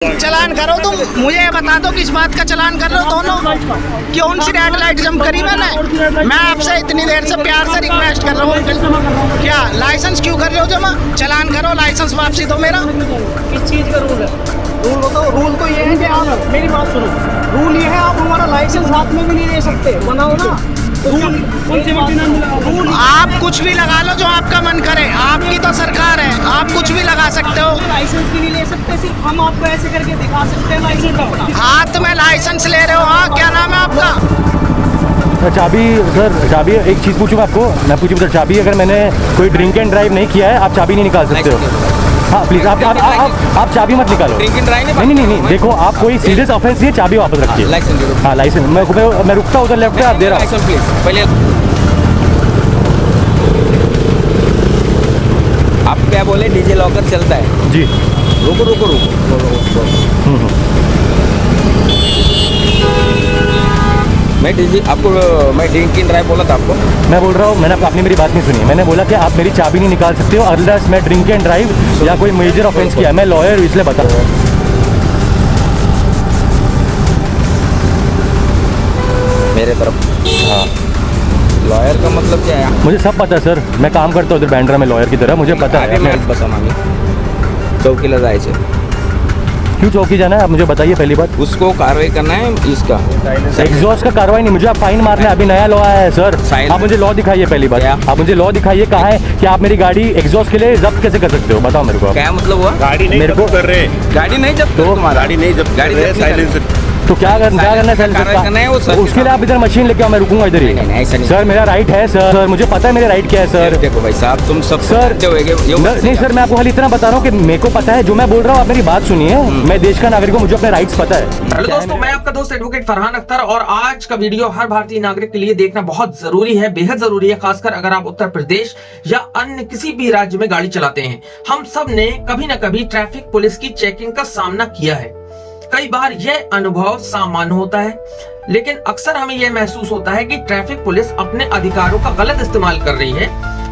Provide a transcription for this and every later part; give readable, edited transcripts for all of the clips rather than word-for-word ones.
चालान करो तुम, मुझे ये बता दो किस बात का चालान कर रहे हो दोनों। कौन सी रेड लाइट जंप करी मैंने? मैं आपसे इतनी देर से प्यार से रिक्वेस्ट कर रहा हूँ, क्या लाइसेंस क्यों कर रहे हो जमा? चालान करो, लाइसेंस वापसी दो मेरा। किस चीज़ का रूल है? रूल बताओ। रूल तो ये है कि आप मेरी बात सुनो। रूल ये है, आप हमारा लाइसेंस हाथ में भी नहीं दे सकते, बनाओ ना रूल। आप कुछ भी लगा लो जो आपका मन करे, आपकी तो सरकार है, आप कुछ भी लगा सकते हो। लाइसेंस भी नहीं ले सकते, सिर्फ हम आपको ऐसे करके दिखा सकते हैं लाइसेंस अपना। हाथ में लाइसेंस ले रहे हो? हाँ, क्या नाम है आपका? चाबी सर, चाबी एक चीज़ पूछूँ आपको, मैं पूछूँ सर, चाबी अगर मैंने कोई ड्रिंक एंड ड्राइव नहीं किया है, आप चाबी नहीं निकाल सकते हो। हाँ प्लीज़, आप चाबी मत निकालो। नहीं, देखो आप कोई सीरियस ऑफेंस नहीं है, चाबी वापस रखिए। हाँ लाइसेंस, मैं रुकता हूँ उधर लेफ्ट पे, आप दे रहा हूँ प्लीज। पहले आप क्या बोले, डीजे लॉकर चलता है जी। रुको। मैं डीजे आपको, मैं ड्रिंक एंड ड्राइव बोला था आपको। मैं बोल रहा हूँ, मैंने आपने मेरी बात नहीं सुनी। मैंने बोला कि आप मेरी चाबी नहीं निकाल सकते हो अनलेस मैं ड्रिंक एंड ड्राइव या कोई मेजर ऑफेंस किया। मैं लॉयर इसलिए बता रहा हूँ। मेरे तरफ हाँ, लॉयर का मतलब क्या है? मुझे सब पता है सर, मैं काम करता हूँ उधर बैंड्रा में लॉयर की तरह, मुझे पता है। मैं बस मांगी चौकीला जाए, क्यों चौकी जाना है आप मुझे बताइए पहली बात। उसको कार्रवाई करना है इसका। एग्जॉस्ट का कार्रवाई नहीं, मुझे आप फाइन मारना है। अभी नया लॉ आया है सर, आप मुझे लॉ दिखाइए पहली बात। आप मुझे लॉ दिखाइए, कहा है कि आप मेरी गाड़ी एग्जॉस्ट के लिए जब्त कैसे कर सकते हो, बताओ मेरे को। क्या मतलब हुआ? गाड़ी नहीं मेरे को जब्त कर रहे, गाड़ी नहीं जब्त तो गाड़ी नहीं जब्त गाड़ी कर रहे, जब्त नहीं कर साइलेंसर। तो क्या करना है करना है वो सर। उसके लिए आप इधर मशीन लेके आओ, मैं रुकूंगा इधर ही। नहीं, ऐसा नहीं। सर मेरा राइट है सर, मुझे पता है मेरा राइट क्या है सर। देखो भाई साहब, तुम सब सर नहीं सर, मैं आपको खाली इतना बता रहा हूँ कि मेरे को पता है जो मैं बोल रहा हूँ, आप मेरी बात सुनिए। मैं देश का नागरिक हूँ, मुझे अपने राइट्स पता है। हेलो दोस्तों, मैं आपका दोस्त एडवोकेट फरहान अख्तर, और आज का वीडियो हर भारतीय नागरिक के लिए देखना बहुत जरूरी है, बेहद जरूरी है, खासकर अगर आप उत्तर प्रदेश या अन्य किसी भी राज्य में गाड़ी चलाते हैं। हम सब ने कभी न कभी ट्रैफिक पुलिस की चेकिंग का सामना किया है। कई बार यह अनुभव सामान्य होता है, लेकिन अक्सर हमें यह महसूस होता है कि ट्रैफिक पुलिस अपने अधिकारों का गलत इस्तेमाल कर रही है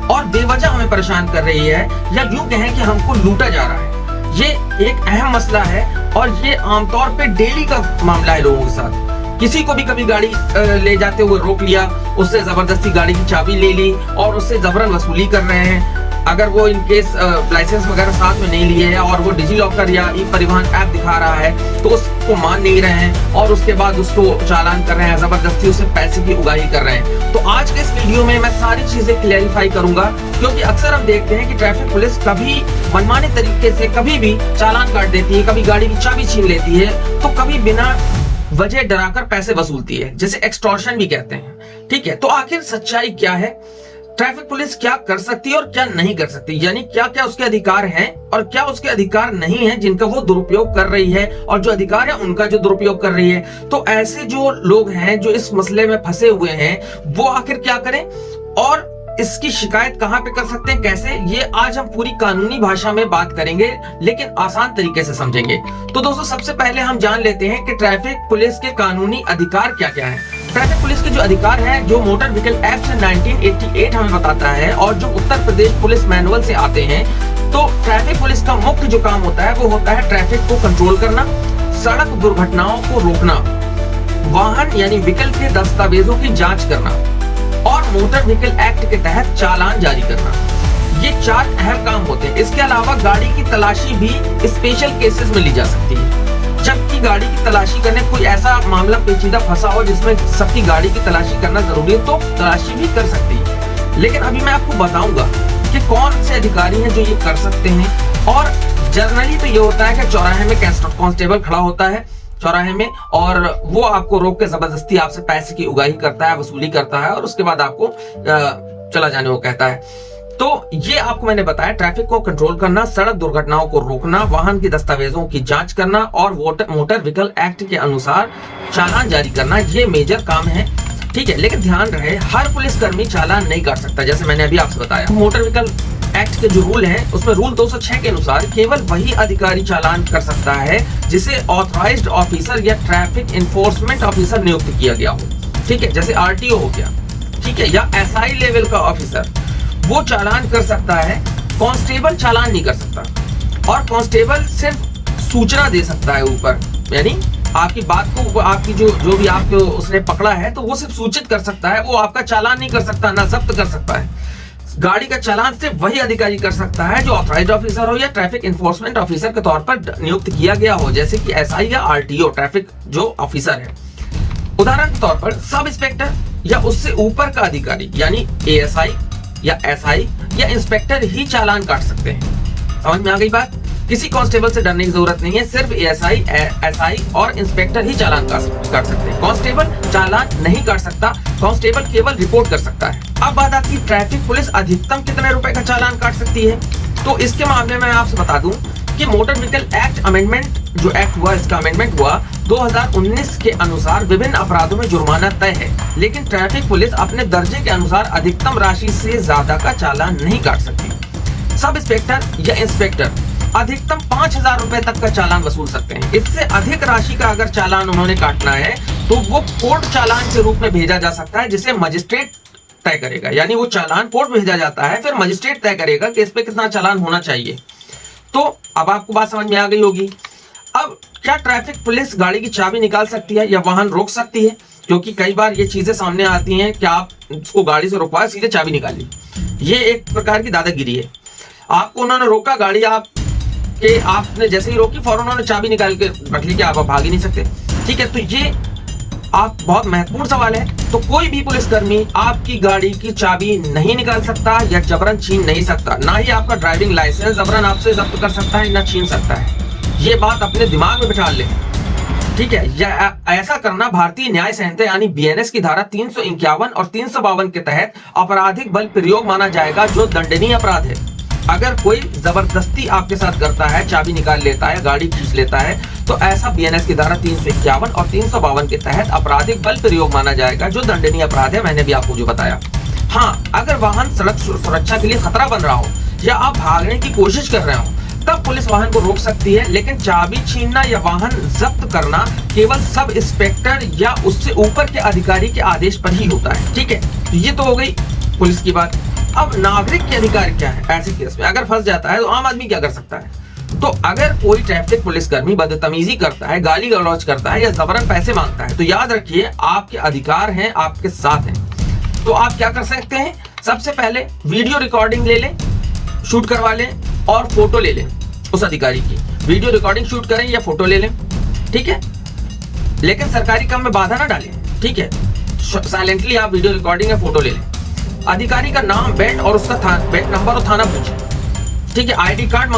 और बेवजह हमें परेशान कर रही है, या यूं कहें कि हमको लूटा जा रहा है। ये एक अहम मसला है और ये आमतौर पे डेली का मामला है लोगों के साथ। किसी को भी कभी गाड़ी ले जाते हुए रोक लिया, उससे जबरदस्ती गाड़ी की चाबी ले ली और उससे जबरन वसूली कर रहे हैं। अगर वो इन केस लाइसेंस वगैरह साथ में नहीं लिए है और वो डिजी लॉकर या ई परिवहन ऐप दिखा रहा है तो उसको मान नहीं रहे हैं और उसके बाद उसको चालान कर रहे हैं, जबरदस्ती उससे पैसे की उगाही कर रहे हैं। तो आज के इस वीडियो में मैं सारी चीजें क्लैरिफाई करूंगा, क्योंकि अक्सर हम देखते हैं कि ट्रैफिक पुलिस कभी मनमाने तरीके से कभी भी चालान काट देती है, कभी गाड़ी की चाबी छीन लेती है, तो कभी बिना वजह डराकर पैसे वसूलती है, जिसे एक्सटॉर्शन भी कहते हैं। ठीक है, तो आखिर सच्चाई क्या है? ट्रैफिक पुलिस क्या कर सकती है और क्या नहीं कर सकती, यानी क्या क्या उसके अधिकार हैं और क्या उसके अधिकार नहीं है जिनका वो दुरुपयोग कर रही है, और जो अधिकार है उनका जो दुरुपयोग कर रही है। तो ऐसे जो लोग हैं जो इस मसले में फंसे हुए हैं, वो आखिर क्या करें और इसकी शिकायत कहां पे कर सकते हैं, कैसे, ये आज हम पूरी कानूनी भाषा में बात करेंगे, लेकिन आसान तरीके से समझेंगे। तो दोस्तों, सबसे पहले हम जान लेते हैं कि ट्रैफिक पुलिस के कानूनी अधिकार क्या क्या है। ट्रैफिक पुलिस के जो अधिकार हैं, जो मोटर व्हीकल एक्ट 1988 हमें बताता है और जो उत्तर प्रदेश पुलिस मैनुअल से आते हैं, तो ट्रैफिक पुलिस का मुख्य जो काम होता है वो होता है ट्रैफिक को कंट्रोल करना, सड़क दुर्घटनाओं को रोकना, वाहन यानी व्हीकल के दस्तावेजों की जांच करना और मोटर व्हीकल एक्ट के तहत चालान जारी करना। ये 4 अहम काम होते हैं। इसके अलावा गाड़ी की तलाशी भी स्पेशल केसेस में ली जा सकती है, जबकि गाड़ी की तलाशी करने कोई ऐसा मामला पेचीदा फंसा हो जिसमें सबकी गाड़ी की तलाशी करना जरूरी है, तो तलाशी भी कर सकती है। लेकिन अभी मैं आपको बताऊंगा कि कौन से अधिकारी हैं जो ये कर सकते हैं। और जनरली तो ये होता है कि चौराहे में कांस्टेबल खड़ा होता है चौराहे में, और वो आपको रोक के जबरदस्ती आपसे पैसे की उगाही करता है, वसूली करता है, और उसके बाद आपको चला जाने को कहता है। तो ये आपको मैंने बताया, ट्रैफिक को कंट्रोल करना, सड़क दुर्घटनाओं को रोकना, वाहन की दस्तावेजों की जांच करना और मोटर व्हीकल एक्ट के अनुसार चालान जारी करना, ये मेजर काम है। ठीक है, लेकिन ध्यान रहे, हर पुलिसकर्मी चालान नहीं काट सकता। जैसे मैंने अभी आपसे बताया, मोटर व्हीकल एक्ट के जो रूल हैं, उसमें रूल 206 के अनुसार केवल वही अधिकारी चालान कर सकता है जिसे ऑथराइज्ड ऑफिसर या ट्रैफिक इन्फोर्समेंट ऑफिसर नियुक्त किया गया हो। ठीक है, जैसे RTO हो गया, ठीक है, या SI लेवल का ऑफिसर, वो चालान कर सकता है। कांस्टेबल चालान नहीं कर सकता, और कांस्टेबल सिर्फ सूचना दे सकता है ऊपर, यानी आपकी बात को, आपकी जो भी आपको उसने पकड़ा है तो वो सिर्फ सूचित कर सकता है, वो आपका चालान नहीं कर सकता, ना जब्त कर सकता है। गाड़ी का चालान सिर्फ वही अधिकारी कर सकता है जो ऑथराइज्ड ऑफिसर हो या ट्रैफिक इन्फोर्समेंट ऑफिसर के तौर पर नियुक्त किया गया हो, जैसे कि एसआई या आरटीओ ट्रैफिक जो ऑफिसर है। उदाहरण के तौर पर सब इंस्पेक्टर या उससे ऊपर का अधिकारी यानी एएसआई या एसआई या इंस्पेक्टर ही चालान काट सकते हैं। समझ में आ गई बात? किसी कांस्टेबल से डरने की जरूरत नहीं है, सिर्फ एएसआई, एसआई और इंस्पेक्टर ही चालान काट सकते हैं। कांस्टेबल चालान नहीं काट सकता, कांस्टेबल केवल रिपोर्ट कर सकता है। अब बात आती है ट्रैफिक पुलिस अधिकतम कितने रुपए का चालान काट सकती है। तो इसके मामले में आपसे बता दूं कि मोटर व्हीकल एक्ट अमेंडमेंट जो एक्ट हुआ, इसका अमेंडमेंट हुआ 2019 के अनुसार विभिन्न अपराधों में जुर्माना तय है, लेकिन ट्रैफिक पुलिस अपने दर्जे के अनुसार अधिकतम राशि से ज्यादा का चालान नहीं काट सकती। सब इंस्पेक्टर या इंस्पेक्टर अधिकतम 5,000 रुपए तक का चालान वसूल सकते हैं। इससे अधिक राशि का अगर चालान उन्होंने काटना है तो वो कोर्ट चालान के रूप में भेजा जा सकता है, जिसे मजिस्ट्रेट तय करेगा। यानी वो चालान कोर्ट भेजा जाता है, फिर मजिस्ट्रेट तय करेगा कि इस पे कितना चालान होना चाहिए। तो अब आपको बात समझ में आ गई होगी। अब क्या ट्रैफिक पुलिस गाड़ी की चाबी निकाल सकती है या वाहन रोक सकती है? क्योंकि कई बार ये चीजें सामने आती हैं कि आप उसको गाड़ी से रोकवाए, सीधे चाबी निकाल ली। ये एक प्रकार की दादागिरी है। आपको उन्होंने रोका, गाड़ी आपने जैसे ही रोकी फौरन उन्होंने चाबी निकाल के रख ली कि आप भाग ही नहीं सकते। ठीक है, तो ये आप बहुत महत्वपूर्ण सवाल है। तो कोई भी पुलिसकर्मी आपकी गाड़ी की चाबी नहीं निकाल सकता या जबरन छीन नहीं सकता, ना ही आपका ड्राइविंग लाइसेंस जबरन आपसे जब्त कर सकता है, ना छीन सकता है। ये बात अपने दिमाग में बिठा लें। ठीक है, ऐसा करना भारतीय न्याय संहिता यानी बीएनएस की धारा 351 और 352 के तहत आपराधिक बल प्रयोग माना जाएगा, जो दंडनीय अपराध है। अगर कोई जबरदस्ती आपके साथ करता है, चाबी निकाल लेता है, गाड़ी खींच लेता है, तो ऐसा बीएनएस की धारा 351 और 352 के तहत आपराधिक बल प्रयोग माना जाएगा, जो दंडनीय अपराध है। मैंने भी आपको जो बताया। हाँ, अगर वाहन सड़क सुरक्षा के लिए खतरा बन रहा हो या आप भागने की कोशिश कर रहे हो, तब पुलिस वाहन को रोक सकती है, लेकिन चाबी छीनना या वाहन जब्त करना केवल सब इंस्पेक्टर या उससे ऊपर के अधिकारी के आदेश पर ही होता है। ठीक है, तो ये तो हो गई पुलिस की बात। अब नागरिक के अधिकार क्या है ऐसे केस में? अगर फंस जाता है तो आम आदमी क्या कर सकता है? तो अगर कोई ट्रैफिक पुलिसकर्मी बदतमीजी करता है, गाली गलौज करता है या जबरन पैसे मांगता है, तो याद रखिए आपके अधिकार हैं, आपके साथ हैं। तो आप क्या कर सकते हैं? सबसे पहले वीडियो रिकॉर्डिंग ले लें, शूट करवा लें और फोटो ले लें उस अधिकारी की। वीडियो रिकॉर्डिंग शूट करें या फोटो ले लें, ठीक है, लेकिन सरकारी काम में बाधा ना डालें। ठीक है, साइलेंटली आप वीडियो रिकॉर्डिंग या फोटो ले लें। अधिकारी का नाम, बेल्ट और उसका बेल्ट नंबर और थाना पूछें। ठीक है, आईडी कार्ड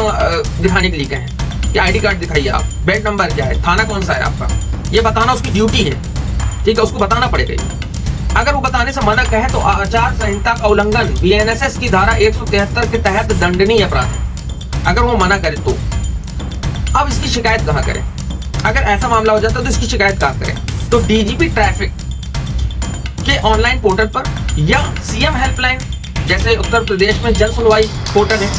दिखाने के लिए कहें कि आईडी कार्ड दिखाइए आप, बेल्ट नंबर क्या है, थाना कौन सा है आपका, ये बताना उसकी ड्यूटी है। ठीक है, उसको बताना पड़ेगा। अगर वो बताने से मना कहे तो आचार संहिता का उल्लंघन बीएनएस की धारा 173 के तहत दंडनीय अपराध है, अगर वो मना करे तो। अब इसकी शिकायत कहाँ करें? अगर ऐसा मामला हो जाता है तो इसकी शिकायत कहाँ करें? तो डीजीपी ट्रैफिक के ऑनलाइन पोर्टल पर या सीएम हेल्पलाइन, जैसे उत्तर प्रदेश में जन सुनवाई पोर्टल है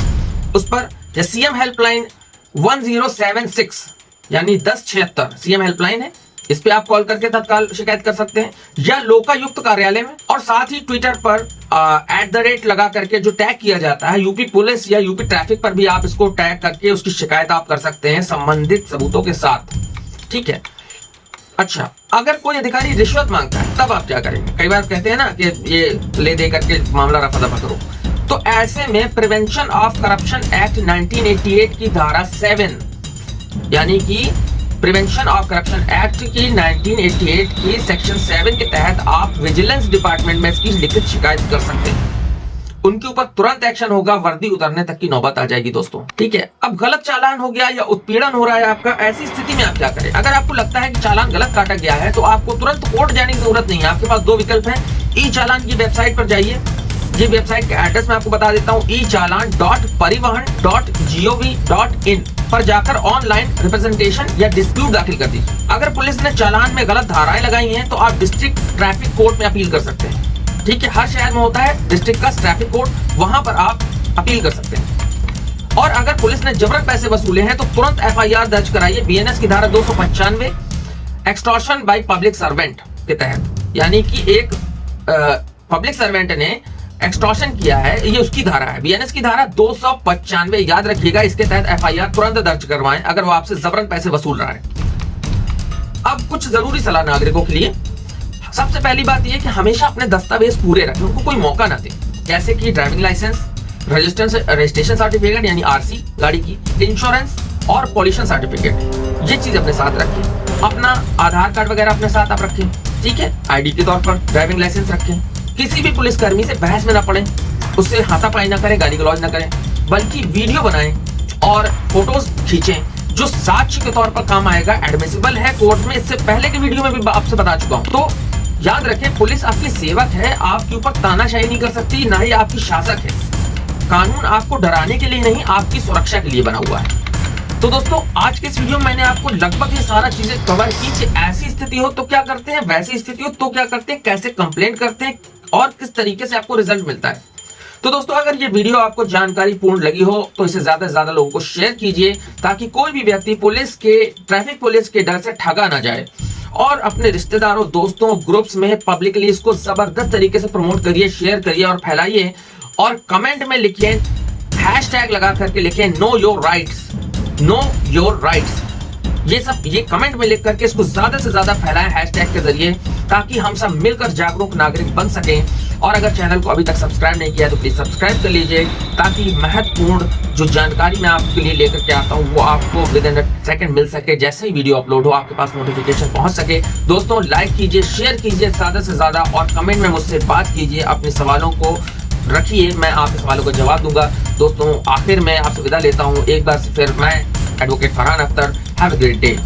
उस पर, या सीएम हेल्पलाइन 1076 यानी 1076 सीएम हेल्पलाइन है, इस पे आप कॉल करके तत्काल शिकायत कर सकते हैं, या लोकायुक्त कार्यालय में। और साथ ही ट्विटर पर @ लगा करके जो टैग किया जाता है यूपी पुलिस या यूपी ट्रैफिक पर भी आप इसको टैग करके उसकी शिकायत आप कर सकते हैं संबंधित सबूतों के साथ। ठीक है, अच्छा, अगर कोई अधिकारी रिश्वत मांगता है तब आप क्या करेंगे? कई बार कहते हैं ना कि ये ले दे करके मामला रफा दफा करो। तो ऐसे में प्रिवेंशन ऑफ करप्शन एक्ट 1988 की धारा 7 यानी कि प्रिवेंशन ऑफ करप्शन एक्ट की 1988 की सेक्शन 7 के तहत आप विजिलेंस डिपार्टमेंट में इसकी लिखित शिकायत कर सकते हैं। उनके ऊपर तुरंत एक्शन होगा, वर्दी उतारने तक की नौबत आ जाएगी दोस्तों। ठीक है, अब गलत चालान हो गया या उत्पीड़न हो रहा है आपका, ऐसी स्थिति में आप क्या करें? अगर आपको लगता है कि चालान गलत काटा गया है तो आपको तुरंत कोर्ट जाने की जरूरत नहीं है। आपके पास दो विकल्प हैं। ई चालान की वेबसाइट पर जाइए, ये वेबसाइट का एड्रेस मैं आपको बता देता हूँ, echallan.parivahan.gov.in पर जाकर ऑनलाइन रिप्रेजेंटेशन या डिस्प्यूट दाखिल कर दीजिए। अगर पुलिस ने चालान में गलत धाराएं लगाई हैं तो आप डिस्ट्रिक्ट ट्रैफिक कोर्ट में अपील कर सकते हैं। ठीक है, हर शहर में होता है डिस्ट्रिक्ट का ट्रैफिक कोर्ट, वहां पर आप अपील कर सकते हैं। और अगर पुलिस ने जबरन पैसे वसूले हैं तो तुरंत एफआईआर दर्ज कराइए बीएनएस की धारा 295 एक्सटॉर्शन बाय पब्लिक सर्वेंट के तहत। यानी कि एक पब्लिक सर्वेंट ने एक्सटॉर्शन किया है, ये उसकी धारा है, बीएनएस की धारा 295, याद रखिएगा। इसके तहत एफआईआर तुरंत दर्ज करवाएं अगर वो आपसे जबरन पैसे वसूल रहा है। अब कुछ जरूरी सलाह नागरिकों के लिए। सबसे पहली बात यह कि हमेशा अपने दस्तावेज पूरे रखें, उनको कोई मौका ना दें, जैसे कि ड्राइविंग लाइसेंस, रजिस्ट्रेशन सर्टिफिकेट यानी आरसी गाड़ी की, इंश्योरेंस और पॉल्यूशन सर्टिफिकेट, ये चीज अपने साथ रखें। अपना आधार कार्ड वगैरह अपने साथ आप रखें, ठीक है, आईडी के तौर पर ड्राइविंग लाइसेंस रखें। किसी भी पुलिसकर्मी से बहस में ना पड़े, उससे हाथापाई ना करें, गाली गलौज ना करें, बल्कि वीडियो बनाएं और फोटोज खींचें जो साक्ष्य के तौर पर काम आएगा, एडमिसिबल है कोर्ट में। इससे पहले की वीडियो में भी आपसे बता चुका हूं। तो याद रखें, पुलिस आपकी सेवक है, आपके ऊपर तानाशाही नहीं कर सकती, ना ही आपकी शासक है। कानून आपको डराने के लिए नहीं, आपकी सुरक्षा के लिए बना हुआ है। तो दोस्तों, आज के इस वीडियो में मैंने आपको लगभग ये सारा चीजें कवर की कि ऐसी स्थिति हो तो क्या करते हैं, वैसी स्थिति हो तो क्या करते हैं, कैसे कंप्लेंट करते हैं और किस तरीके से आपको रिजल्ट मिलता है। तो दोस्तों, अगर ये वीडियो आपको जानकारी पूर्ण लगी हो तो इसे ज्यादा से ज्यादा लोगों को शेयर कीजिए, ताकि कोई भी व्यक्ति ट्रैफिक पुलिस के डर से ठगा ना जाए। और अपने रिश्तेदारों, दोस्तों, ग्रुप्स में पब्लिकली इसको जबरदस्त तरीके से प्रमोट करिए, शेयर करिए और फैलाइए। और कमेंट में लिखिए, हैशटैग लगा करके लिखिए know your rights, know your rights. ये कमेंट में लिख करके इसको ज्यादा से ज्यादा फैलाएं हैशटैग के जरिए, ताकि हम सब मिलकर जागरूक नागरिक बन सकें। और अगर चैनल को अभी तक सब्सक्राइब नहीं किया तो प्लीज सब्सक्राइब कर लीजिए, ताकि महत्वपूर्ण जो जानकारी मैं आपके लिए लेकर के आता हूँ वो आपको विद इन सेकंड मिल सके। जैसे ही वीडियो अपलोड हो आपके पास नोटिफिकेशन पहुंच सके। दोस्तों, लाइक कीजिए, शेयर कीजिए ज्यादा से ज्यादा और कमेंट में मुझसे बात कीजिए, अपने सवालों को रखिए, मैं आपके सवालों का जवाब दूंगा। दोस्तों, आखिर में आपसे विदा लेता हूं। एक बार फिर मैं advocate Farhan Akhtar. Have a great day.